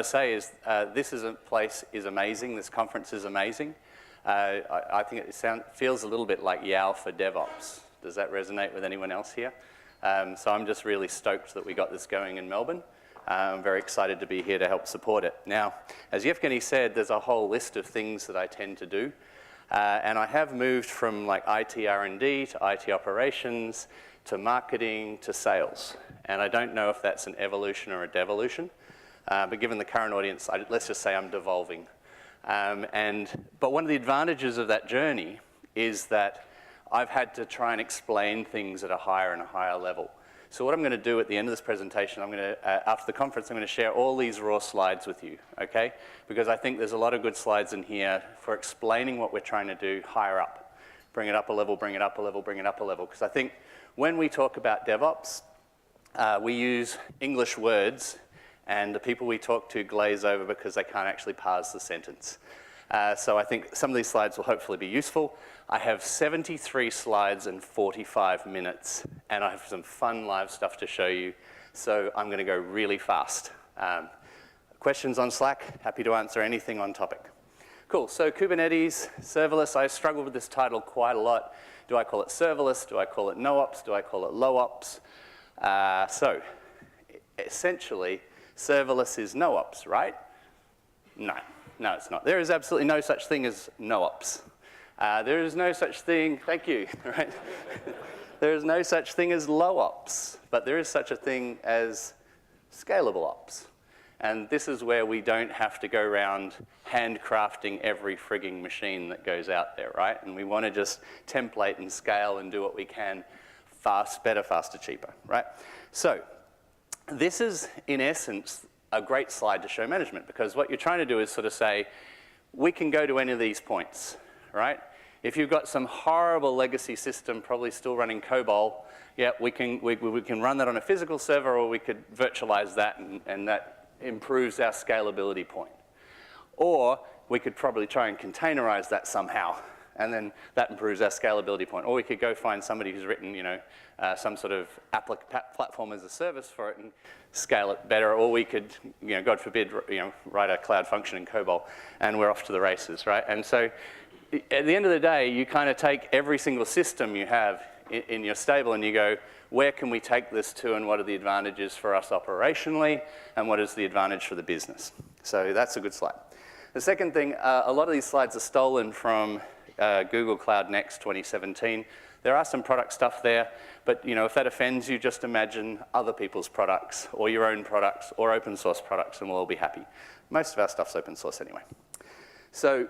say is this place is amazing. This conference is amazing. I think it feels a little bit like YOW for DevOps. Does that resonate with anyone else here? So I'm just really stoked that we got this going in Melbourne. I'm very excited to be here to help support it. Now, as Yevgeny said, there's a whole list of things that I tend to do. And I have moved from like IT R&D to IT operations to marketing to sales. And I don't know if that's an evolution or a devolution. But given the current audience, let's just say I'm devolving. But one of the advantages of that journey is that I've had to try and explain things at a higher and a higher level. So what I'm going to do at the end of this presentation, after the conference, I'm going to share all these raw slides with you, okay? Because I think there's a lot of good slides in here for explaining what we're trying to do higher up. Bring it up a level, bring it up a level, bring it up a level. Because I think when we talk about DevOps, we use English words, and the people we talk to glaze over because they can't actually parse the sentence. So I think some of these slides will hopefully be useful. I have 73 slides and 45 minutes, and I have some fun live stuff to show you. So I'm going to go really fast. Questions on Slack? Happy to answer anything on topic. Cool, so Kubernetes, serverless. I struggled with this title quite a lot. Do I call it serverless? Do I call it no-ops? Do I call it low-ops? So essentially, serverless is no-ops, right? No. No, it's not. There is absolutely no such thing as no-ops. There is no such thing, thank you, right? There is no such thing as low-ops, but there is such a thing as scalable ops. And this is where we don't have to go around handcrafting every frigging machine that goes out there, right? And we want to just template and scale and do what we can fast, better, faster, cheaper, right? So this is, in essence, a great slide to show management, because what you're trying to do is sort of say, we can go to any of these points, right? If you've got some horrible legacy system, probably still running COBOL, yeah, we can run that on a physical server, or we could virtualize that, and that improves our scalability point. Or we could probably try and containerize that somehow, and then that improves our scalability point. Or we could go find somebody who's written, some sort of platform as a service for it and scale it better. Or we could, God forbid, write a cloud function in COBOL, and we're off to the races, right? And so at the end of the day, you kind of take every single system you have in your stable and you go, where can we take this to, and what are the advantages for us operationally, and what is the advantage for the business? So that's a good slide. The second thing, a lot of these slides are stolen from Google Cloud Next 2017. There are some product stuff there, but if that offends you, just imagine other people's products, or your own products, or open source products, and we'll all be happy. Most of our stuff's open source anyway. So,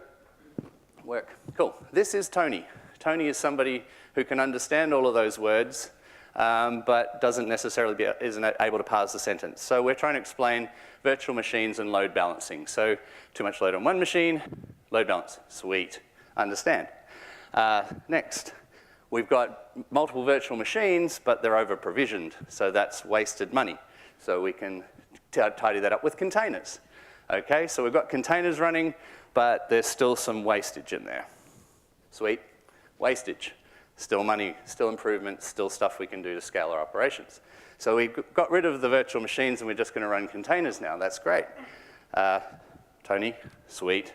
work. Cool. This is Tony. Tony is somebody who can understand all of those words, but isn't able to parse the sentence. So we're trying to explain virtual machines and load balancing. So too much load on one machine, load balance. Sweet. Understand. Next, we've got multiple virtual machines, but they're over-provisioned, so that's wasted money. So we can tidy that up with containers. Okay, so we've got containers running, but there's still some wastage in there. Sweet. Wastage. Still money, still improvements, still stuff we can do to scale our operations. So we got rid of the virtual machines and we're just going to run containers now. That's great. Tony, sweet.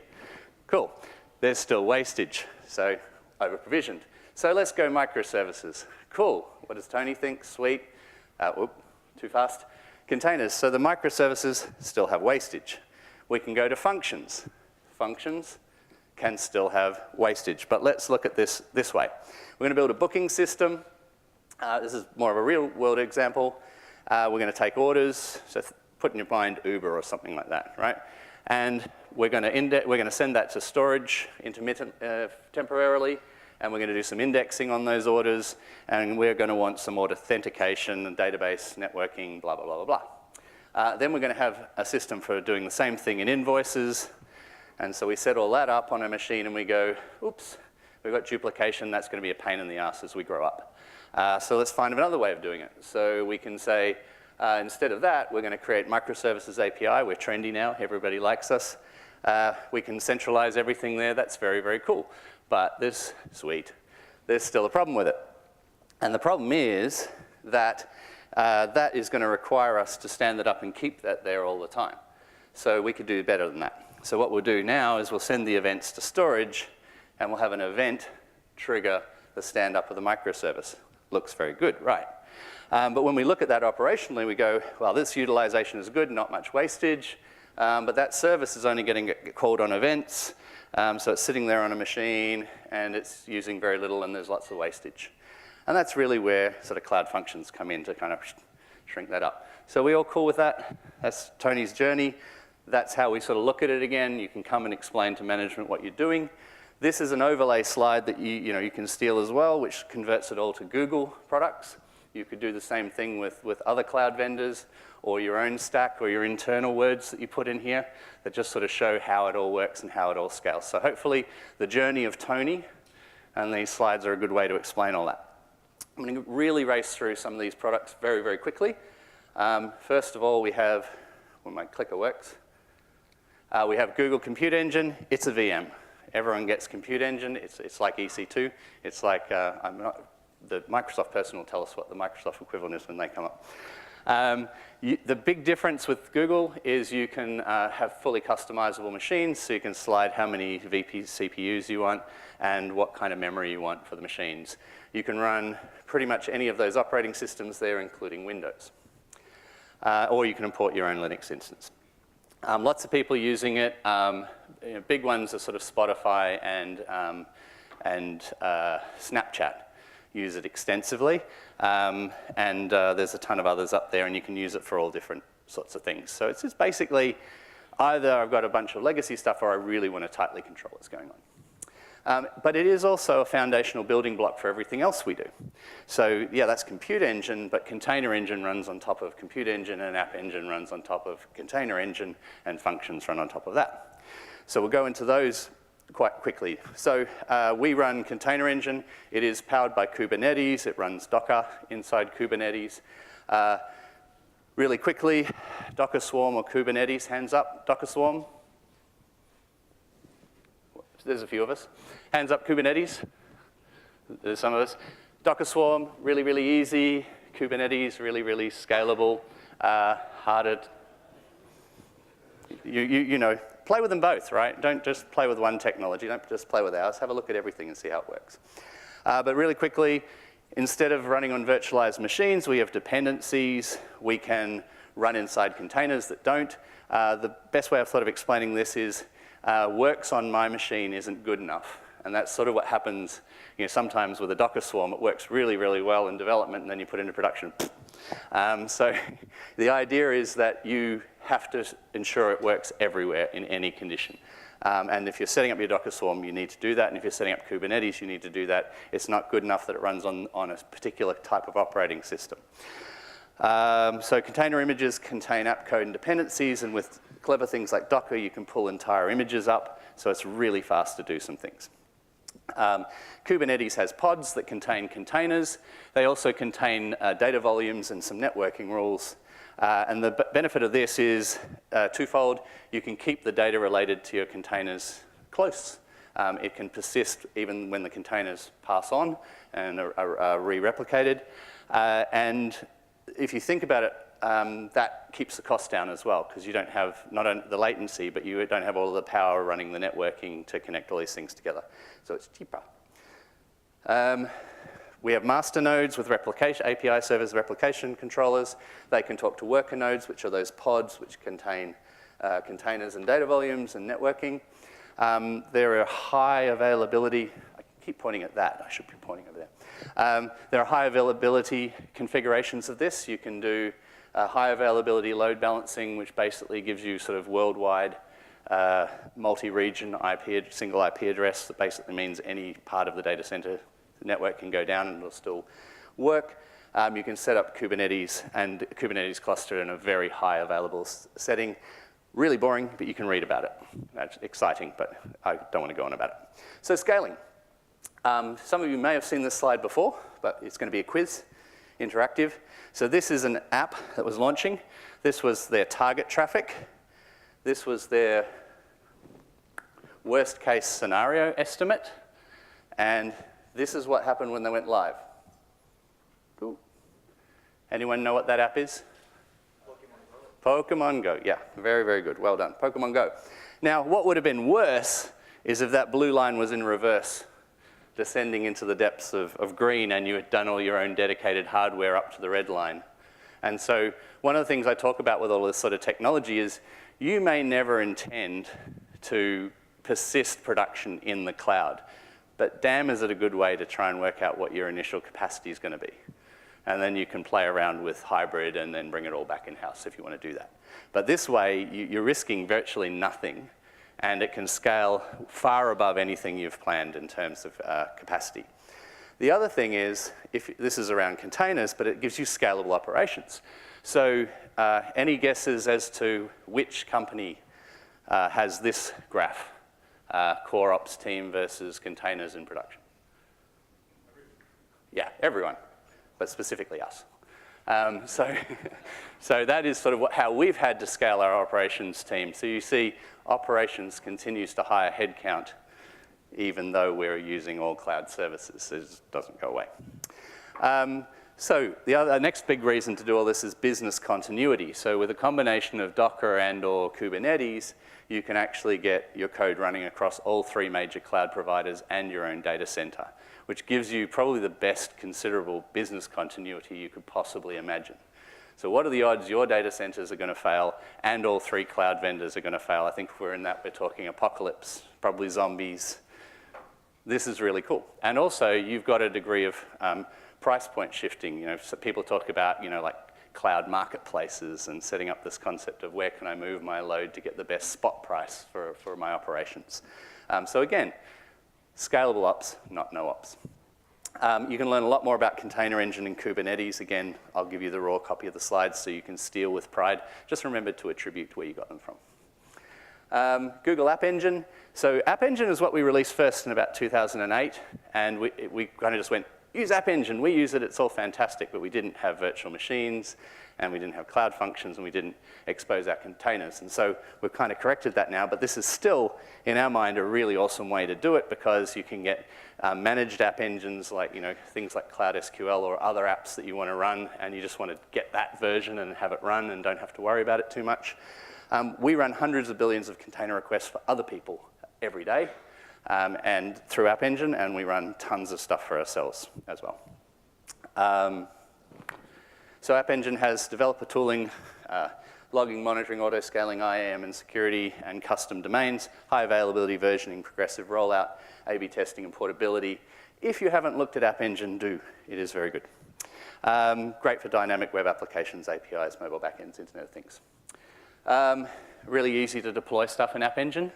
Cool. There's still wastage, so over-provisioned. So let's go microservices. Cool. What does Tony think? Sweet. Too fast. Containers. So the microservices still have wastage. We can go to functions. Functions can still have wastage. But let's look at this way. We're going to build a booking system. This is more of a real-world example. We're going to take orders. So put in your mind Uber or something like that, right? And we're going to send that to storage temporarily, and we're going to do some indexing on those orders, and we're going to want some authentication and database networking, blah, blah, blah, blah, blah. Then we're going to have a system for doing the same thing in invoices, and so we set all that up on a machine, and we go, oops, we've got duplication. That's going to be a pain in the ass as we grow up. So let's find another way of doing it. So we can say, instead of that, we're going to create Microservices API. We're trendy now. Everybody likes us. We can centralize everything there. That's very, very cool. But there's still a problem with it. And the problem is that that is going to require us to stand it up and keep that there all the time. So we could do better than that. So what we'll do now is we'll send the events to storage, and we'll have an event trigger the stand-up of the microservice. Looks very good, right? But when we look at that operationally, we go, well, this utilization is good, not much wastage, but that service is only getting called on events, so it's sitting there on a machine, and it's using very little, and there's lots of wastage. And that's really where sort of cloud functions come in to kind of shrink that up. So we all cool with that? That's Tony's journey. That's how we sort of look at it again. You can come and explain to management what you're doing. This is an overlay slide that you can steal as well, which converts it all to Google products. You could do the same thing with other cloud vendors, or your own stack, or your internal words that you put in here that just sort of show how it all works and how it all scales. So hopefully the journey of Tony, and these slides are a good way to explain all that. I'm going to really race through some of these products very, very quickly. First of all, we have, when my clicker works, we have Google Compute Engine. It's a VM. Everyone gets Compute Engine. It's like EC2. It's like, the Microsoft person will tell us what the Microsoft equivalent is when they come up. The big difference with Google is you can have fully customizable machines, so you can slide how many CPUs you want and what kind of memory you want for the machines. You can run pretty much any of those operating systems there, including Windows. Or you can import your own Linux instance. Lots of people using it. Big ones are sort of Spotify and Snapchat use it extensively. There's a ton of others up there, and you can use it for all different sorts of things. So it's just basically either I've got a bunch of legacy stuff, or I really want to tightly control what's going on. But it is also a foundational building block for everything else we do. So yeah, that's Compute Engine, but Container Engine runs on top of Compute Engine, and App Engine runs on top of Container Engine, and functions run on top of that. So we'll go into those quite quickly. So we run Container Engine. It is powered by Kubernetes. It runs Docker inside Kubernetes. Really quickly, Docker Swarm or Kubernetes, hands up, Docker Swarm. There's a few of us. Hands up, Kubernetes. There's some of us. Docker Swarm, really, really easy. Kubernetes, really, really scalable. Harder. You know, play with them both, right? Don't just play with one technology. Don't just play with ours. Have a look at everything and see how it works. But really quickly, instead of running on virtualized machines, we have dependencies. We can run inside containers that don't. The best way I've thought of explaining this is works on my machine isn't good enough. And that's sort of what happens, sometimes with a Docker Swarm. It works really, really well in development, and then you put it into production. So the idea is that you have to ensure it works everywhere in any condition. And if you're setting up your Docker Swarm, you need to do that. And if you're setting up Kubernetes, you need to do that. It's not good enough that it runs on a particular type of operating system. So container images contain app code and dependencies, and with clever things like Docker, you can pull entire images up, so it's really fast to do some things. Kubernetes has pods that contain containers. They also contain data volumes and some networking rules. And the benefit of this is twofold. You can keep the data related to your containers close. It can persist even when the containers pass on and are re-replicated. And if you think about it, that keeps the cost down as well, because you don't have not only the latency, but you don't have all of the power running the networking to connect all these things together. So it's cheaper. We have master nodes with replication, API servers, replication controllers. They can talk to worker nodes, which are those pods which contain containers and data volumes and networking. There are high availability. I keep pointing at that. I should be pointing over there. There are high availability configurations of this. You can do high availability load balancing, which basically gives you sort of worldwide multi-region single IP address. That basically means any part of the data center network can go down and it'll still work. You can set up Kubernetes and Kubernetes cluster in a very high available setting. Really boring, but you can read about it. That's exciting, but I don't want to go on about it. So scaling. Some of you may have seen this slide before, but it's going to be a quiz, interactive. So this is an app that was launching. This was their target traffic. This was their worst case scenario estimate. And this is what happened when they went live. Cool. Anyone know what that app is? Pokemon Go, yeah, very, very good, well done, Pokemon Go. Now, what would have been worse is if that blue line was in reverse, descending into the depths of green, and you had done all your own dedicated hardware up to the red line. And so one of the things I talk about with all this sort of technology is you may never intend to persist production in the cloud, but damn is it a good way to try and work out what your initial capacity is going to be. And then you can play around with hybrid and then bring it all back in-house if you want to do that. But this way, you're risking virtually nothing, and it can scale far above anything you've planned in terms of capacity. The other thing is, this is around containers, but it gives you scalable operations. So any guesses as to which company has this graph, core ops team versus containers in production? Yeah, everyone, but specifically us. So that is sort of how we've had to scale our operations team. So you see operations continues to hire headcount even though we're using all cloud services. It just doesn't go away. So the next big reason to do all this is business continuity. So with a combination of Docker and or Kubernetes, you can actually get your code running across all three major cloud providers and your own data center, which gives you probably the best considerable business continuity you could possibly imagine. So what are the odds your data centers are going to fail and all three cloud vendors are going to fail? I think if we're in that, we're talking apocalypse, probably zombies. This is really cool. And also, you've got a degree of price point shifting. You know, so people talk about, you know, like cloud marketplaces and setting up this concept of where can I move my load to get the best spot price for my operations. So again, scalable ops, not no ops. You can learn a lot more about Container Engine and Kubernetes. Again, I'll give you the raw copy of the slides so you can steal with pride. Just remember to attribute where you got them from. Google App Engine. So App Engine is what we released first in about 2008, and we kind of just went, use App Engine, we use it, it's all fantastic, but we didn't have virtual machines, and we didn't have cloud functions, and we didn't expose our containers. And so we've kind of corrected that now, but this is still, in our mind, a really awesome way to do it because you can get managed app engines like, you know, things like Cloud SQL or other apps that you want to run, and you just want to get that version and have it run and don't have to worry about it too much. We run hundreds of billions of container requests for other people every day, and through App Engine, and we run tons of stuff for ourselves as well. So App Engine has developer tooling, logging, monitoring, auto-scaling, IAM, and security, and custom domains, high availability versioning, progressive rollout, A/B testing, and portability. If you haven't looked at App Engine, do. It is very good. Great for dynamic web applications, APIs, mobile backends, Internet of Things. Really easy to deploy stuff in App Engine.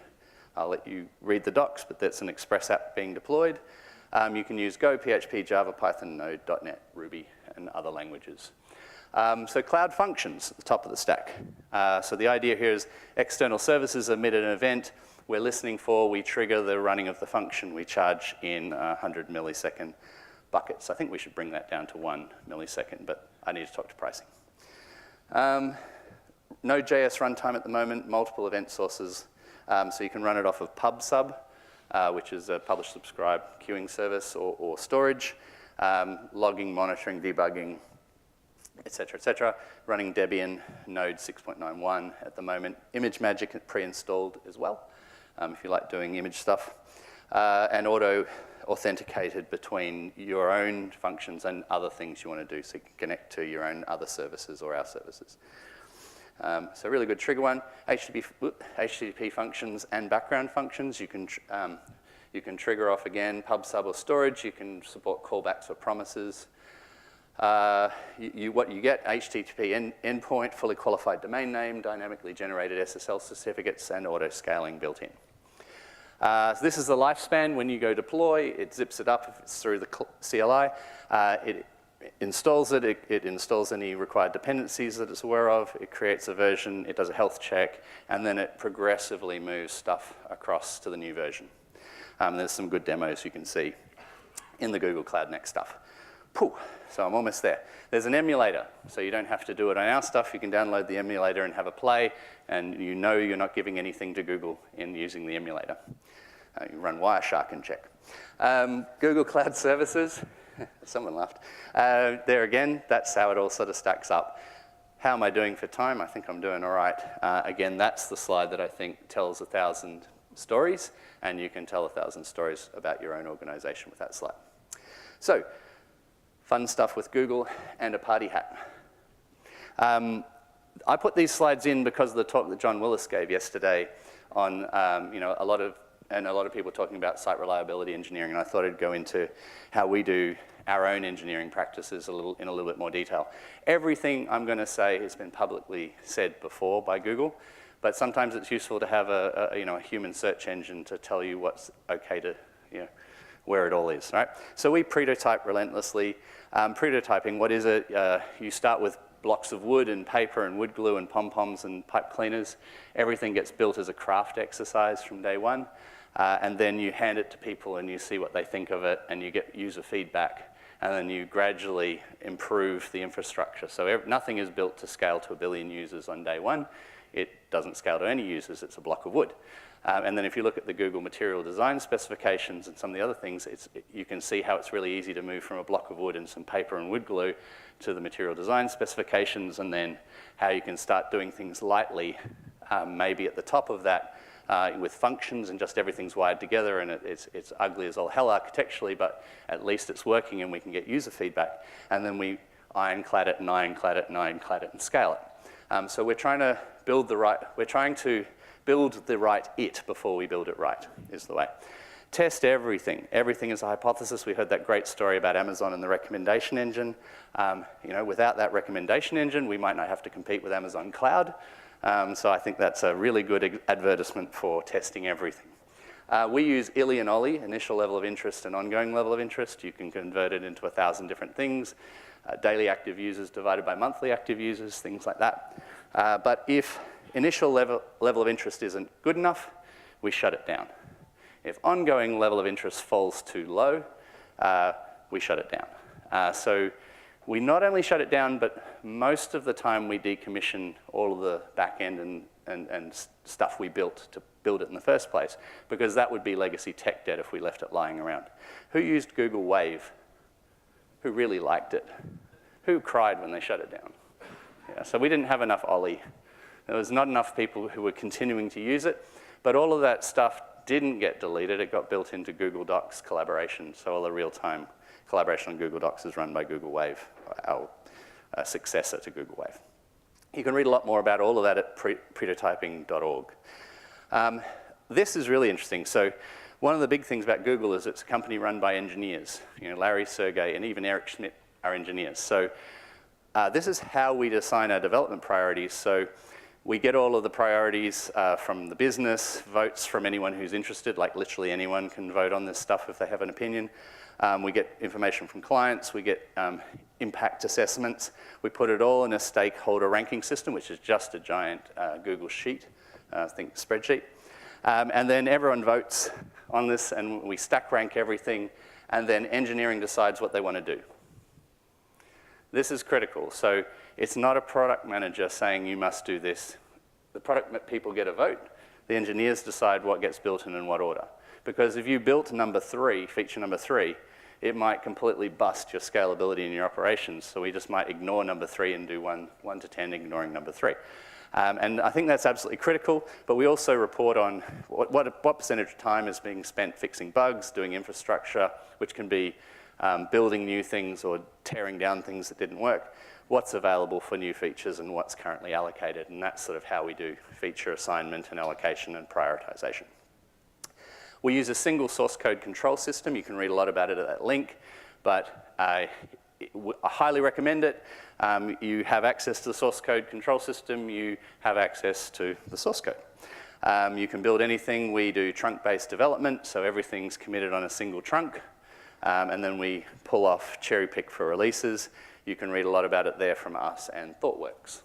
I'll let you read the docs, but that's an Express app being deployed. You can use Go, PHP, Java, Python, Node, .NET, Ruby, and other languages. So cloud functions at the top of the stack. So the idea here is external services emit an event we're listening for, we trigger the running of the function, we charge in 100 millisecond buckets. I think we should bring that down to 1 millisecond, but I need to talk to pricing. Node.js runtime at the moment, multiple event sources. So you can run it off of PubSub, which is a publish, subscribe queuing service or storage, logging, monitoring, debugging, et cetera, running Debian, Node 6.91 at the moment. ImageMagick pre-installed as well, if you like doing image stuff. And auto-authenticated between your own functions and other things you want to do, so you can connect to your own other services or our services. So really good trigger one. HTTP functions and background functions. You can trigger off again PubSub or storage. You can support callbacks or promises. What you get, HTTP endpoint, fully qualified domain name, dynamically generated SSL certificates, and auto-scaling built in. So this is the lifespan. When you go deploy, it zips it up if it's through the CLI. It installs it, it installs any required dependencies that it's aware of, it creates a version, it does a health check, and then it progressively moves stuff across to the new version. There's some good demos you can see in the Google Cloud Next stuff. Pooh, so I'm almost there. There's an emulator, so you don't have to do it on our stuff. You can download the emulator and have a play, and you know you're not giving anything to Google in using the emulator. You run Wireshark and check. Google Cloud Services. Someone laughed. There again, that's how it all sort of stacks up. How am I doing for time? I think I'm doing all right. Again, that's the slide that I think tells 1,000 stories, and you can tell 1,000 stories about your own organization with that slide. So, fun stuff with Google and a party hat. I put these slides in because of the talk that John Willis gave yesterday on, a lot of people talking about site reliability engineering, and I thought I'd go into how we do our own engineering practices in a little bit more detail. Everything I'm going to say has been publicly said before by Google, but sometimes it's useful to have a human search engine to tell you what's okay to, where it all is, right? So we prototype relentlessly. Prototyping, what is it? You start with blocks of wood and paper and wood glue and pom-poms and pipe cleaners. Everything gets built as a craft exercise from day one, and then you hand it to people and you see what they think of it, and you get user feedback, and then you gradually improve the infrastructure. So nothing is built to scale to 1 billion users on day one. It doesn't scale to any users, it's a block of wood. And then if you look at the Google material design specifications and some of the other things, you can see how it's really easy to move from a block of wood and some paper and wood glue to the material design specifications, and then how you can start doing things lightly, maybe at the top of that, with functions, and just everything's wired together, and it's ugly as all hell architecturally, but at least it's working and we can get user feedback. And then we ironclad it and ironclad it and ironclad it and scale it. So we're trying to build the right it before we build it right, is the way. Test everything. Everything is a hypothesis. We heard that great story about Amazon and the recommendation engine. Without that recommendation engine, we might not have to compete with Amazon Cloud. So I think that's a really good advertisement for testing everything. We use ILI and OLI, initial level of interest and ongoing level of interest. You can convert it into 1,000 different things. Daily active users divided by monthly active users, things like that. But if initial level of interest isn't good enough, we shut it down. If ongoing level of interest falls too low, we shut it down. So we not only shut it down, but most of the time we decommission all of the back end and stuff we built to build it in the first place, because that would be legacy tech debt if we left it lying around. Who used Google Wave? Who really liked it? Who cried when they shut it down? Yeah, so we didn't have enough Ollie. There was not enough people who were continuing to use it, but all of that stuff didn't get deleted. It got built into Google Docs collaboration, so all the real-time collaboration on Google Docs is run by Google Wave, our successor to Google Wave. You can read a lot more about all of that at prototyping.org. This is really interesting. So one of the big things about Google is it's a company run by engineers. Larry, Sergey, and even Eric Schmidt are engineers. So this is how we assign our development priorities. So we get all of the priorities from the business, votes from anyone who's interested, like literally anyone can vote on this stuff if they have an opinion. We get information from clients, we get impact assessments. We put it all in a stakeholder ranking system, which is just a giant Google sheet, I think spreadsheet. And then everyone votes on this, and we stack rank everything, and then engineering decides what they want to do. This is critical. So it's not a product manager saying you must do this. The product people get a vote. The engineers decide what gets built and in what order. Because if you built feature number 3, it might completely bust your scalability in your operations. So we just might ignore number 3 and do 1 to 10, ignoring number 3. And I think that's absolutely critical, but we also report on what percentage of time is being spent fixing bugs, doing infrastructure, which can be building new things or tearing down things that didn't work, what's available for new features and what's currently allocated, and that's sort of how we do feature assignment and allocation and prioritization. We use a single source code control system. You can read a lot about it at that link, but I highly recommend it. You have access to the source code control system. You have access to the source code. You can build anything. We do trunk-based development, so everything's committed on a single trunk, and then we pull off cherry pick for releases. You can read a lot about it there from us and ThoughtWorks.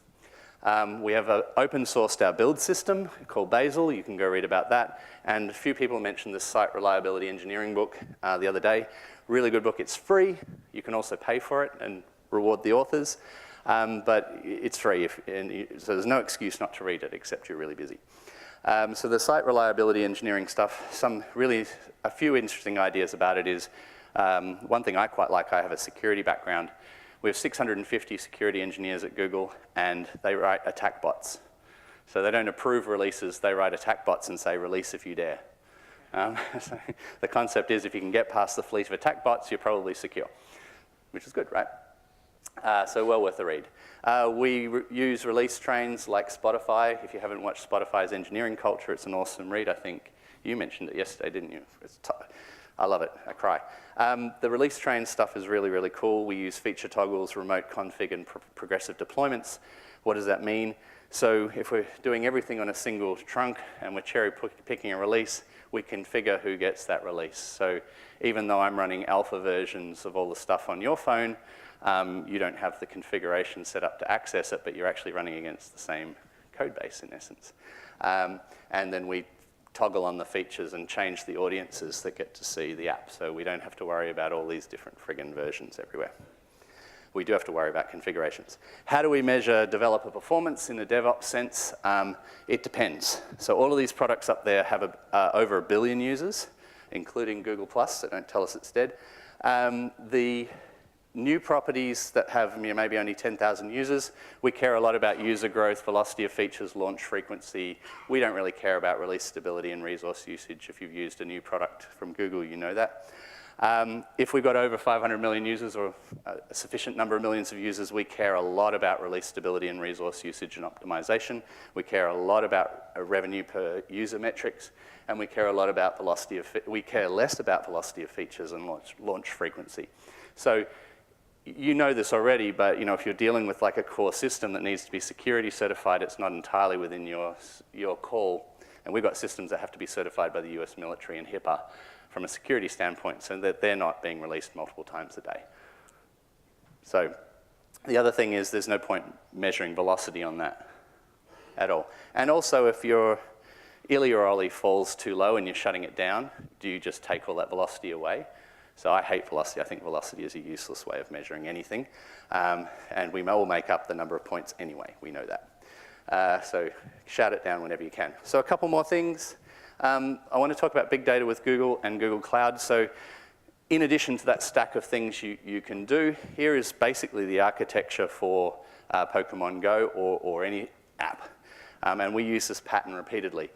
We have open sourced our build system called Bazel. You can go read about that. And a few people mentioned this site reliability engineering book the other day. Really good book. It's free. You can also pay for it and reward the authors. But it's free, so there's no excuse not to read it except you're really busy. So the site reliability engineering stuff, a few interesting ideas about it is, one thing I quite like, I have a security background. We have 650 security engineers at Google, and they write attack bots. So they don't approve releases, they write attack bots and say, release if you dare. So the concept is if you can get past the fleet of attack bots, you're probably secure, which is good, right? So well worth a read. We use release trains like Spotify. If you haven't watched Spotify's engineering culture, it's an awesome read. I think you mentioned it yesterday, didn't you? I love it, I cry. The release train stuff is really, really cool. We use feature toggles, remote config, and progressive deployments. What does that mean? So if we're doing everything on a single trunk and we're cherry picking a release, we configure who gets that release. So even though I'm running alpha versions of all the stuff on your phone, you don't have the configuration set up to access it, but you're actually running against the same code base in essence. And then we toggle on the features and change the audiences that get to see the app. So we don't have to worry about all these different friggin' versions everywhere. We do have to worry about configurations. How do we measure developer performance in a DevOps sense? It depends. So all of these products up there have over 1 billion users, including Google+, so don't tell us it's dead. The new properties that have maybe only 10,000 users, we care a lot about user growth, velocity of features, launch frequency. We don't really care about release stability and resource usage. If you've used a new product from Google, you know that. If we've got over 500 million users or a sufficient number of millions of users, we care a lot about release stability and resource usage and optimization. We care a lot about revenue per user metrics, and we care a lot about velocity of, we care less about velocity of features and launch frequency. So you know this already, but if you're dealing with like a core system that needs to be security certified, it's not entirely within your call. And we've got systems that have to be certified by the US military and HIPAA from a security standpoint, so that they're not being released multiple times a day. So the other thing is there's no point measuring velocity on that at all. And also if your ILI or OLI falls too low and you're shutting it down, do you just take all that velocity away? So I hate velocity. I think velocity is a useless way of measuring anything. And we will make up the number of points anyway. We know that. So shut it down whenever you can. So a couple more things. I want to talk about big data with Google and Google Cloud. So in addition to that stack of things you can do, here is basically the architecture for Pokemon Go or any app. And we use this pattern repeatedly.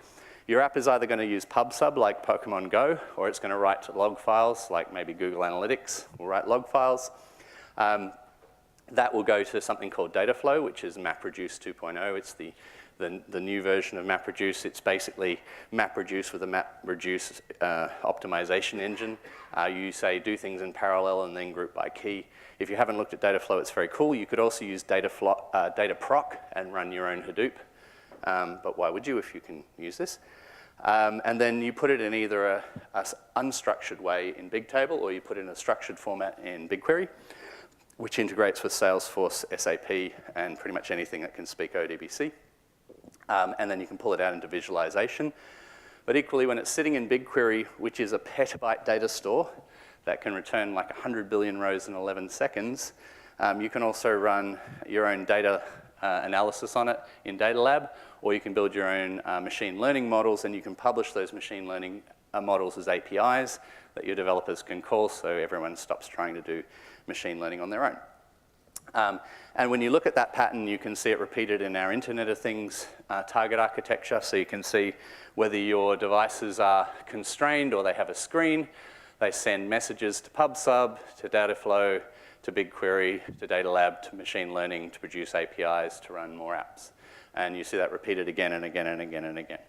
Your app is either going to use PubSub like Pokemon Go, or it's going to write log files like maybe Google Analytics will write log files. That will go to something called Dataflow, which is MapReduce 2.0. It's the new version of MapReduce. It's basically MapReduce with a MapReduce optimization engine. You say do things in parallel and then group by key. If you haven't looked at Dataflow, it's very cool. You could also use Dataproc and run your own Hadoop. But why would you if you can use this? And then you put it in either an unstructured way in Bigtable, or you put it in a structured format in BigQuery, which integrates with Salesforce, SAP, and pretty much anything that can speak ODBC. And then you can pull it out into visualization. But equally, when it's sitting in BigQuery, which is a petabyte data store that can return like 100 billion rows in 11 seconds, you can also run your own data analysis on it in Data Lab, or you can build your own machine learning models, and you can publish those machine learning models as APIs that your developers can call, so everyone stops trying to do machine learning on their own. And when you look at that pattern, you can see it repeated in our Internet of Things target architecture, so you can see whether your devices are constrained or they have a screen. They send messages to PubSub, to Dataflow, to BigQuery, to Data Lab, to machine learning, to produce APIs, to run more apps. And you see that repeated again and again and again and again.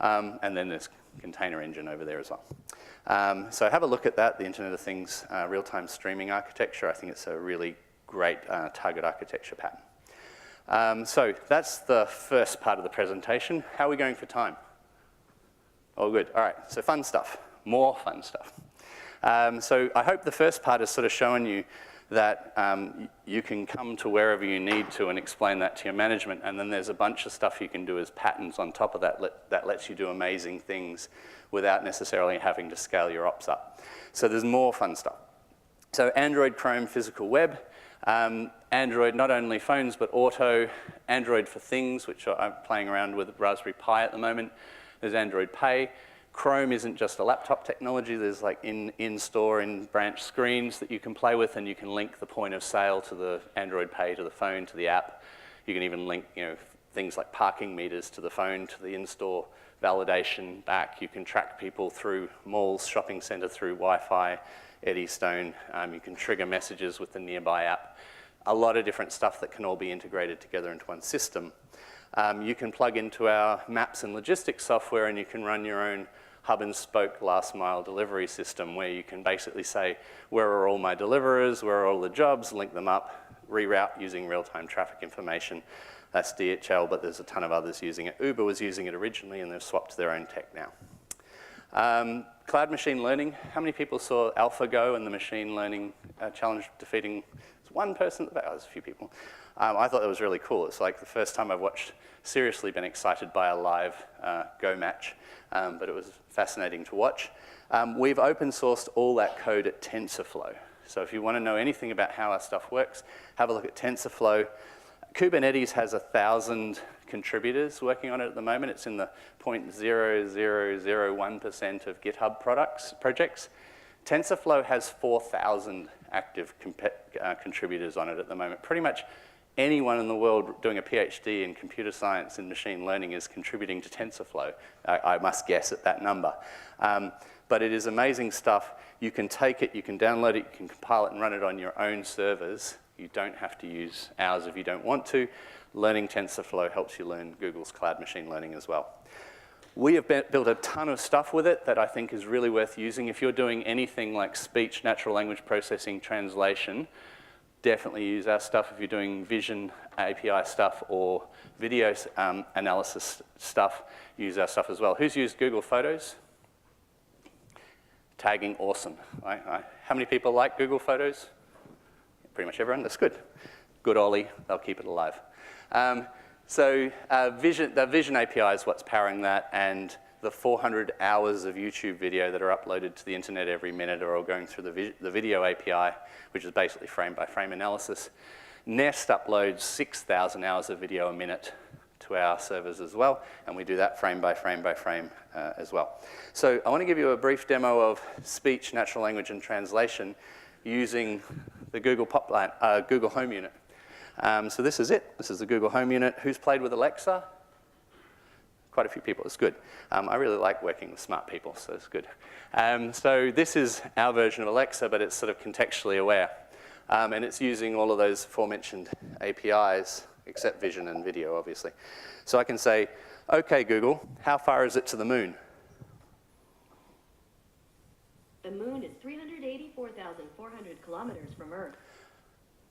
And then there's container engine over there as well. So have a look at that, the Internet of Things real-time streaming architecture. I think it's a really great target architecture pattern. So that's the first part of the presentation. How are we going for time? All good. All right, so fun stuff, more fun stuff. So I hope the first part is sort of showing you that you can come to wherever you need to and explain that to your management, and then there's a bunch of stuff you can do as patterns on top of that that lets you do amazing things without necessarily having to scale your ops up. So there's more fun stuff. So Android, Chrome, physical web. Android, not only phones, but auto. Android for things, which I'm playing around with Raspberry Pi at the moment. There's Android Pay. Chrome isn't just a laptop technology. There's like in-store, in-branch screens that you can play with, and you can link the point of sale to the Android Pay, to the phone, to the app. You can even link, things like parking meters to the phone, to the in-store validation back. You can track people through malls, shopping center, through Wi-Fi, Eddystone. You can trigger messages with the Nearby app. A lot of different stuff that can all be integrated together into one system. You can plug into our maps and logistics software, and you can run your own hub and spoke last mile delivery system, where you can basically say, where are all my deliverers, where are all the jobs, link them up, reroute using real-time traffic information. That's DHL, but there's a ton of others using it. Uber was using it originally, and they've swapped to their own tech now. Cloud machine learning. How many people saw AlphaGo and the machine learning challenge defeating? One person, that was a few people. I thought that was really cool. It's like the first time I've seriously been excited by a live Go match, but it was fascinating to watch. We've open sourced all that code at TensorFlow. So if you want to know anything about how our stuff works, have a look at TensorFlow. Kubernetes has 1,000 contributors working on it at the moment. It's in the 0.0001% of GitHub projects. TensorFlow has 4,000 active contributors on it at the moment. Pretty much anyone in the world doing a PhD in computer science and machine learning is contributing to TensorFlow. I must guess at that number. But it is amazing stuff. You can take it, you can download it, you can compile it and run it on your own servers. You don't have to use ours if you don't want to. Learning TensorFlow helps you learn Google's cloud machine learning as well. We have built a ton of stuff with it that I think is really worth using. If you're doing anything like speech, natural language processing, translation, definitely use our stuff. If you're doing vision API stuff or video analysis stuff, use our stuff as well. Who's used Google Photos? Tagging, awesome. How many people like Google Photos? Pretty much everyone, that's good. Good Ollie, they'll keep it alive. The Vision API is what's powering that, and the 400 hours of YouTube video that are uploaded to the internet every minute are all going through the video API, which is basically frame-by-frame analysis. Nest uploads 6,000 hours of video a minute to our servers as well, and we do that frame by frame by frame as well. So I want to give you a brief demo of speech, natural language, and translation using the Google Home unit. So this is it. This is the Google Home unit. Who's played with Alexa? Quite a few people. It's good. I really like working with smart people, so it's good. So this is our version of Alexa, but it's sort of contextually aware. And it's using all of those aforementioned APIs, except vision and video, obviously. So I can say, OK, Google, how far is it to the moon? The moon is 384,400 kilometers from Earth.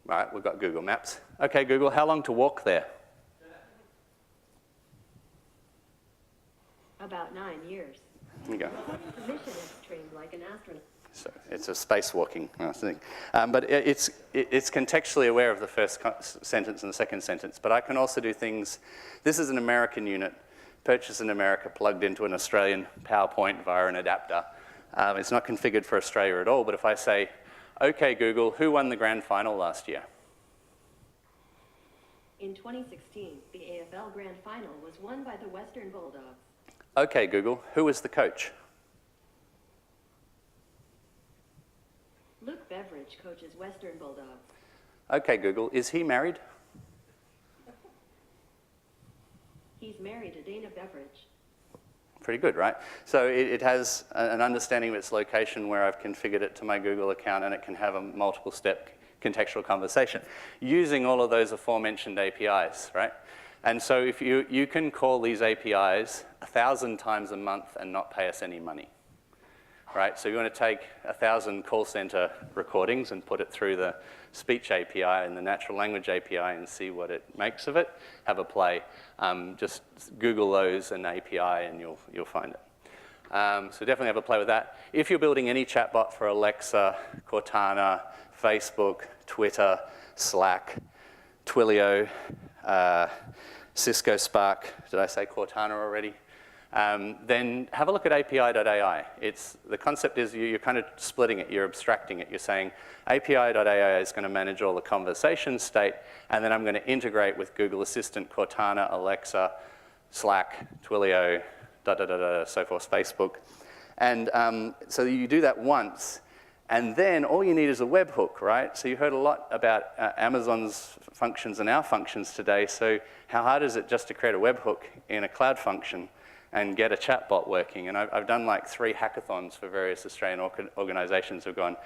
All right, we've got Google Maps. OK, Google, how long to walk there? About 9 years. There you go. The mission is trained like an astronaut. So it's a spacewalking thing. But it's contextually aware of the first sentence and the second sentence. But I can also do things. This is an American unit, purchased in America, plugged into an Australian PowerPoint via an adapter. It's not configured for Australia at all. But if I say, OK, Google, who won the grand final last year? In 2016, the AFL Grand Final was won by the Western Bulldogs. OK, Google, who was the coach? Luke Beveridge coaches Western Bulldogs. OK, Google, is he married? He's married to Dana Beveridge. Pretty good, right? So it has an understanding of its location where I've configured it to my Google account, and it can have a multiple-step contextual conversation using all of those aforementioned APIs, right? And so if you can call these APIs 1,000 times a month and not pay us any money, right? So you want to take 1,000 call center recordings and put it through the speech API and the natural language API and see what it makes of it. Have a play. Just Google those and API and you'll find it. So definitely have a play with that. If you're building any chatbot for Alexa, Cortana, Facebook, Twitter, Slack, Twilio, Cisco Spark, did I say Cortana already? Then have a look at API.ai. The concept is you're kind of splitting it, you're abstracting it. You're saying API.ai is going to manage all the conversation state, and then I'm going to integrate with Google Assistant, Cortana, Alexa, Slack, Twilio, so forth, Facebook. And so you do that once, and then all you need is a webhook, right? So you heard a lot about Amazon's functions and our functions today, so how hard is it just to create a webhook in a cloud function and get a chatbot working? And I've done like 3 hackathons for various Australian organizations who've gone,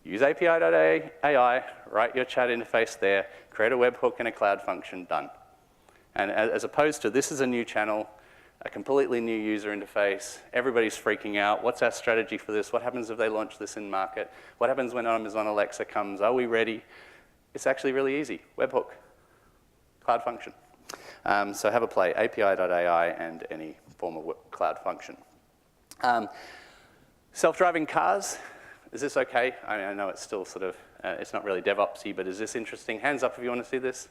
use API.ai, write your chat interface there, create a webhook and a cloud function, done. And as opposed to, this is a new channel, a completely new user interface, everybody's freaking out, what's our strategy for this, what happens if they launch this in market, what happens when Amazon Alexa comes, are we ready? It's actually really easy, webhook, cloud function. So have a play, API.ai and any form of cloud function. Self-driving cars, is this okay? I know it's still sort of, it's not really DevOps-y, but is this interesting? Hands up if you want to see this.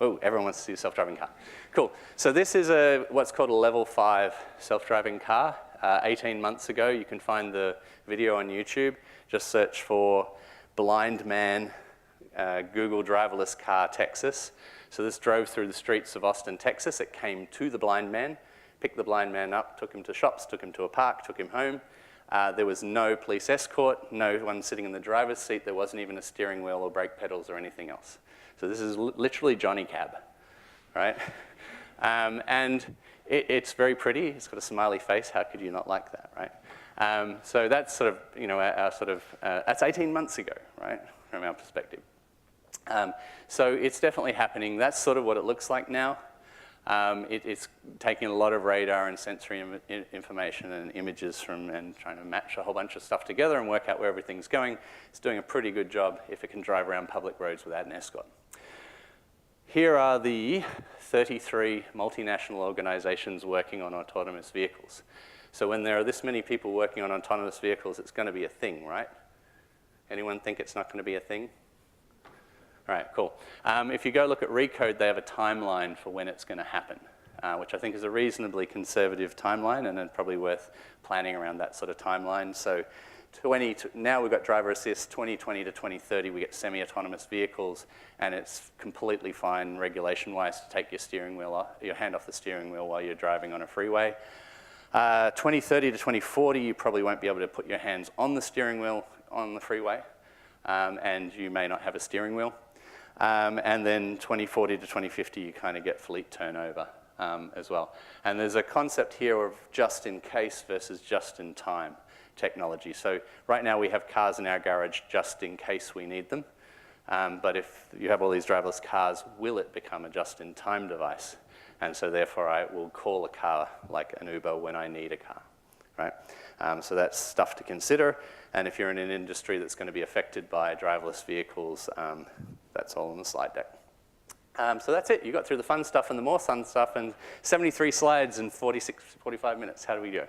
Oh, everyone wants to see a self-driving car. Cool. So this is what's called a level 5 self-driving car. 18 months ago, you can find the video on YouTube. Just search for blind man, Google driverless car, Texas. So this drove through the streets of Austin, Texas. It came to the blind man, picked the blind man up, took him to shops, took him to a park, took him home. There was no police escort, no one sitting in the driver's seat. There wasn't even a steering wheel or brake pedals or anything else. So this is literally Johnny Cab, right? And it's very pretty. It's got a smiley face. How could you not like that, right? So that's sort of, you know, our sort of, that's 18 months ago, right, from our perspective. So it's definitely happening. That's sort of what it looks like now. It's taking a lot of radar and sensory information and images from and trying to match a whole bunch of stuff together and work out where everything's going. It's doing a pretty good job if it can drive around public roads without an escort. Here are the 33 multinational organizations working on autonomous vehicles. So when there are this many people working on autonomous vehicles, it's going to be a thing, right? Anyone think it's not going to be a thing? All right, cool. If you go look at Recode, they have a timeline for when it's going to happen, which I think is a reasonably conservative timeline and then probably worth planning around that sort of timeline. So now we've got driver assist, 2020 to 2030 we get semi-autonomous vehicles, and it's completely fine regulation-wise to take your steering wheel, your hand off the steering wheel while you're driving on a freeway. 2030 to 2040 you probably won't be able to put your hands on the steering wheel on the freeway, and you may not have a steering wheel. And then 2040 to 2050, you kind of get fleet turnover as well. And there's a concept here of just in case versus just in time technology. So right now we have cars in our garage just in case we need them. But if you have all these driverless cars, will it become a just in time device? And so therefore I will call a car like an Uber when I need a car, right? So that's stuff to consider. And if you're in an industry that's going to be affected by driverless vehicles, that's all on the slide deck. So that's it. You got through the fun stuff and the more fun stuff, and 73 slides in 45 minutes. How do we go?